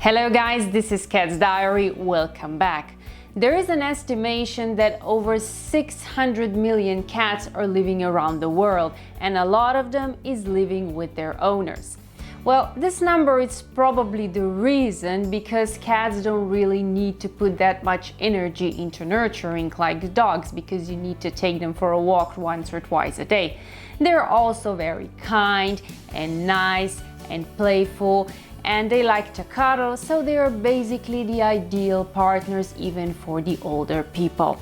Hello guys, this is Cat's Diary. Welcome back. There is an estimation that over 600 million cats are living around the world, and a lot of them is living with their owners. Well, this number is probably the reason because cats don't really need to put that much energy into nurturing like dogs, because you need to take them for a walk once or twice a day. They're also very kind and nice and playful, and they like to cuddle, so they are basically the ideal partners even for the older people.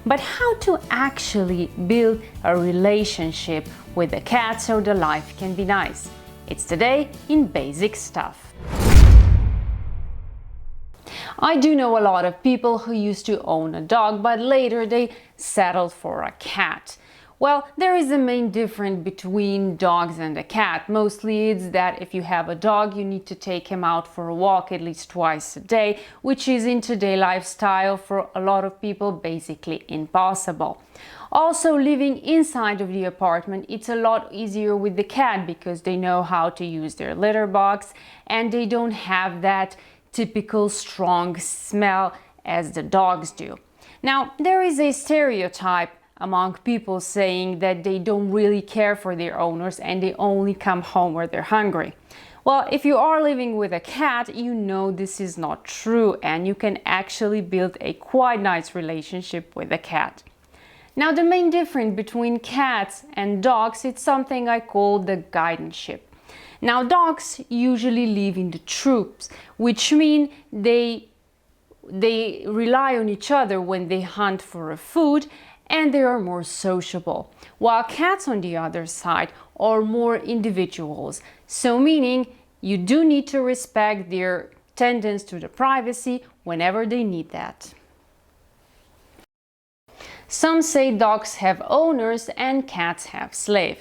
But how to actually build a relationship with a cat so the life can be nice? It's today in Basic Stuff. I do know a lot of people who used to own a dog, but later they settled for a cat. Well, there is a main difference between dogs and a cat. Mostly it's that if you have a dog, you need to take him out for a walk at least twice a day, which is in today's lifestyle for a lot of people basically impossible. Also, living inside of the apartment, it's a lot easier with the cat because they know how to use their litter box and they don't have that typical strong smell as the dogs do. Now, there is a stereotype among people saying that they don't really care for their owners and they only come home when they're hungry. Well, if you are living with a cat, you know this is not true and you can actually build a quite nice relationship with a cat. Now, the main difference between cats and dogs is something I call the guardianship. Now, dogs usually live in the troops, which means they rely on each other when they hunt for a food, and they are more sociable, while cats on the other side are more individuals. So meaning you do need to respect their tendency to the privacy whenever they need that. Some say dogs have owners and cats have slaves.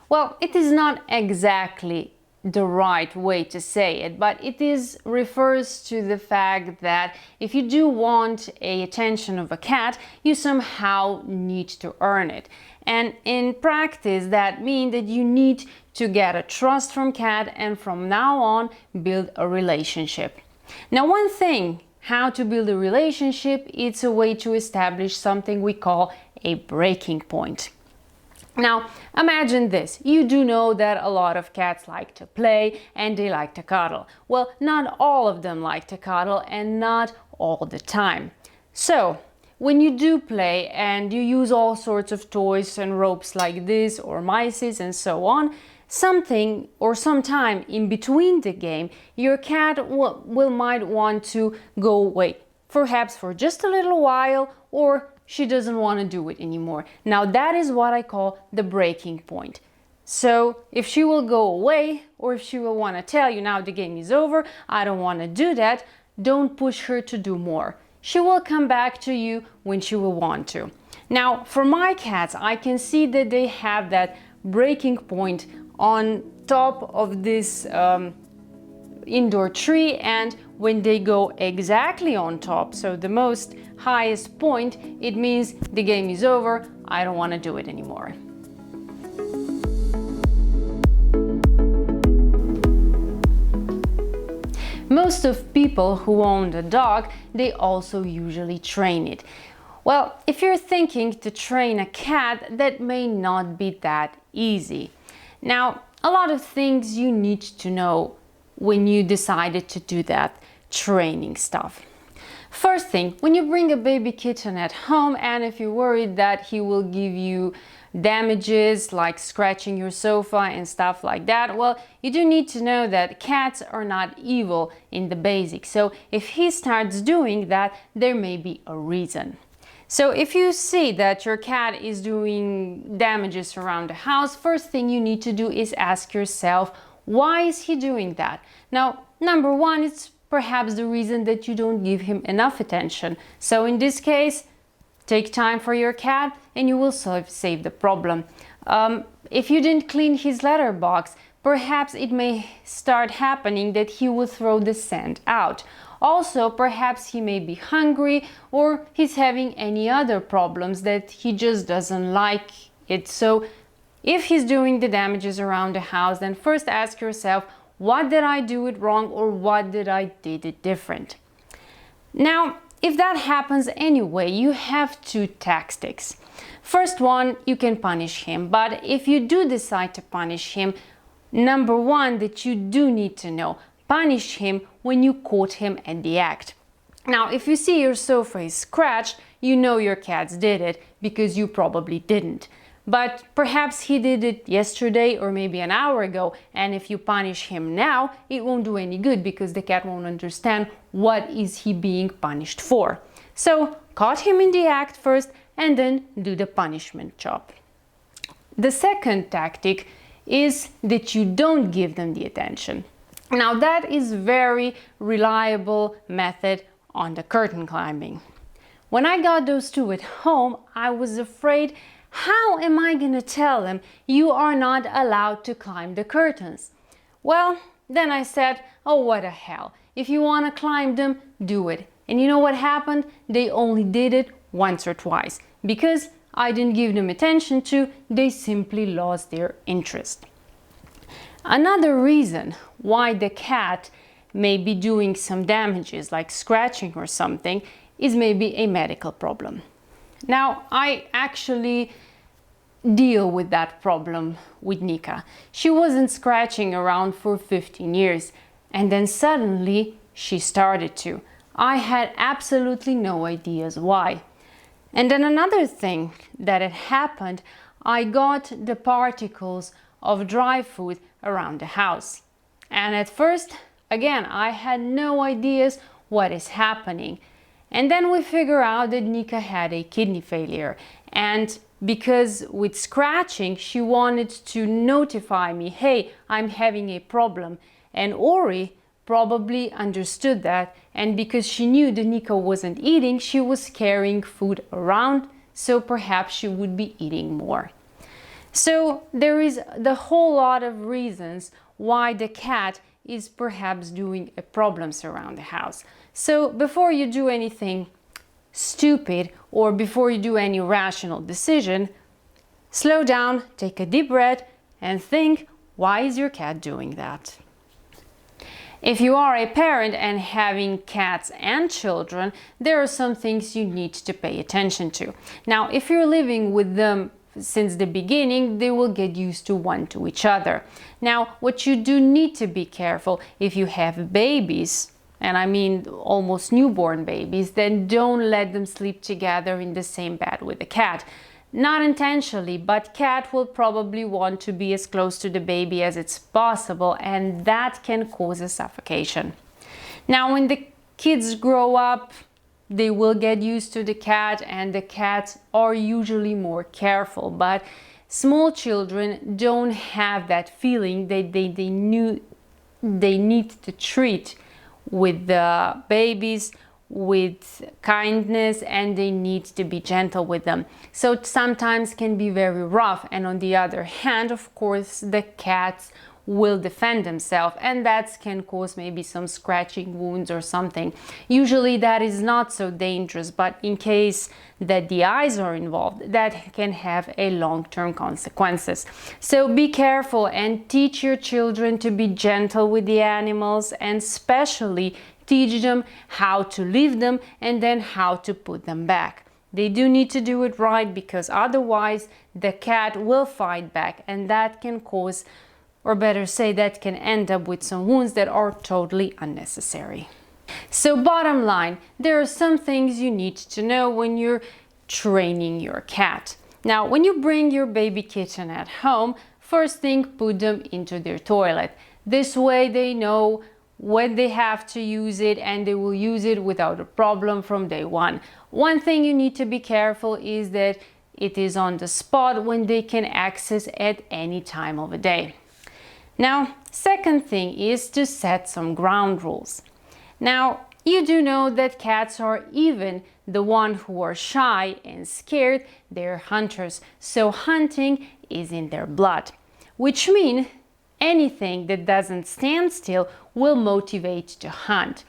Well, it is not exactly the right way to say it, but it refers to the fact that if you do want the attention of a cat, you somehow need to earn it. And in practice, that means that you need to get a trust from cat and from now on build a relationship. Now, one thing how to build a relationship, it's a way to establish something we call a breaking point. Now, imagine this. You do know that a lot of cats like to play and they like to cuddle. Well, not all of them like to cuddle and not all the time. So, when you do play and you use all sorts of toys and ropes like this or mices and so on, something or sometime in between the game, your cat might want to go away, perhaps for just a little while, or she doesn't want to do it anymore. Now that is what I call the breaking point. So if she will go away, or if she will want to tell you now the game is over, I don't want to do that, don't push her to do more. She will come back to you when she will want to. Now for my cats, I can see that they have that breaking point on top of this indoor tree, and when they go exactly on top, so the most highest point, it means the game is over, I don't want to do it anymore. Most of people who own a dog, they also usually train it. Well, if you're thinking to train a cat, that may not be that easy. Now, a lot of things you need to know when you decided to do that training stuff. First thing, when you bring a baby kitten at home and if you're worried that he will give you damages like scratching your sofa and stuff like that, well, you do need to know that cats are not evil in the basics. So if he starts doing that, there may be a reason. So if you see that your cat is doing damages around the house, first thing you need to do is ask yourself, why is he doing that? Now, number one, it's perhaps the reason that you don't give him enough attention. So in this case, take time for your cat and you will save the problem. If you didn't clean his litter box, perhaps it may start happening that he will throw the sand out. Also, perhaps he may be hungry or he's having any other problems that he just doesn't like it. So if he's doing the damages around the house, then first ask yourself, what did I do it wrong or what did I did it different. Now, if that happens anyway, you have two tactics. First one, you can punish him, but if you do decide to punish him, number one that you do need to know, punish him when you caught him at the act. Now, if you see your sofa is scratched, you know your cats did it because you probably didn't. But perhaps he did it yesterday or maybe an hour ago, and if you punish him now, it won't do any good because the cat won't understand what is he being punished for. So, caught him in the act first and then do the punishment job. The second tactic is that you don't give them the attention. Now, that is very reliable method on the curtain climbing. When I got those two at home, I was afraid, how am I going to tell them you are not allowed to climb the curtains? Well, then I said, oh, what the hell. If you want to climb them, do it. And you know what happened? They only did it once or twice. Because I didn't give them attention to, they simply lost their interest. Another reason why the cat may be doing some damages, like scratching or something, is maybe a medical problem. Now, I actually deal with that problem with Nika. She wasn't scratching around for 15 years, and then suddenly she started to. I had absolutely no ideas why. And then another thing that had happened, I got the particles of dry food around the house. And at first, again, I had no ideas what is happening. And then we figure out that Nika had a kidney failure. And because with scratching, she wanted to notify me, hey, I'm having a problem. And Ori probably understood that. And because she knew that Nika wasn't eating, she was carrying food around. So perhaps she would be eating more. So there is the whole lot of reasons why the cat is perhaps doing problems around the house. So before you do anything stupid or before you do any rational decision, slow down, take a deep breath and think, why is your cat doing that? If you are a parent and having cats and children, there are some things you need to pay attention to. Now, if you're living with them since the beginning, they will get used to each other. Now, what you do need to be careful if you have babies, and I mean almost newborn babies, then don't let them sleep together in the same bed with the cat. Not intentionally, but cat will probably want to be as close to the baby as it's possible, and that can cause a suffocation. Now, when the kids grow up, they will get used to the cat, and the cats are usually more careful. But small children don't have that feeling that they need to treat with the babies with kindness, and they need to be gentle with them. So it sometimes can be very rough, and on the other hand, of course, the cats will defend themselves, and that can cause maybe some scratching wounds or something. Usually that is not so dangerous, but in case that the eyes are involved, that can have a long-term consequences. So be careful and teach your children to be gentle with the animals, and especially teach them how to leave them and then how to put them back. They do need to do it right, because otherwise the cat will fight back, and that can cause, or better say, that can end up with some wounds that are totally unnecessary. So bottom line, there are some things you need to know when you're training your cat. Now, when you bring your baby kitten at home, first thing, put them into their toilet. This way they know when they have to use it, and they will use it without a problem from day one. One thing you need to be careful is that it is on the spot when they can access at any time of the day. Now, second thing is to set some ground rules. Now, you do know that cats are, even the ones who are shy and scared, they're hunters. So hunting is in their blood, which means anything that doesn't stand still will motivate to hunt.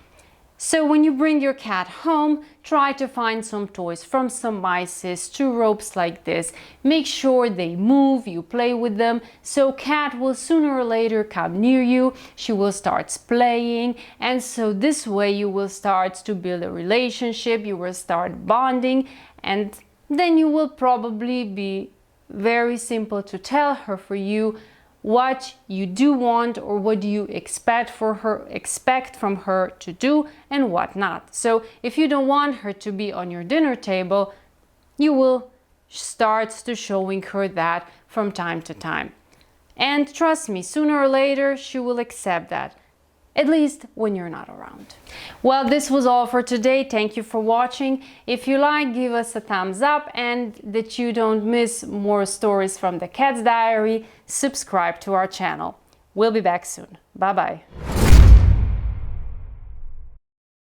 So when you bring your cat home, try to find some toys from some mices, 2 ropes like this. Make sure they move, you play with them, so cat will sooner or later come near you, she will start playing, and so this way you will start to build a relationship, you will start bonding, and then you will probably be very simple to tell her for you what you do want or what do you expect from her to do and what not. So if you don't want her to be on your dinner table, you will start to showing her that from time to time. And trust me, sooner or later she will accept that. At least when you're not around. Well, this was all for today. Thank you for watching. If you like, give us a thumbs up, and that you don't miss more stories from the Cat's Diary, subscribe to our channel. We'll be back soon. Bye-bye.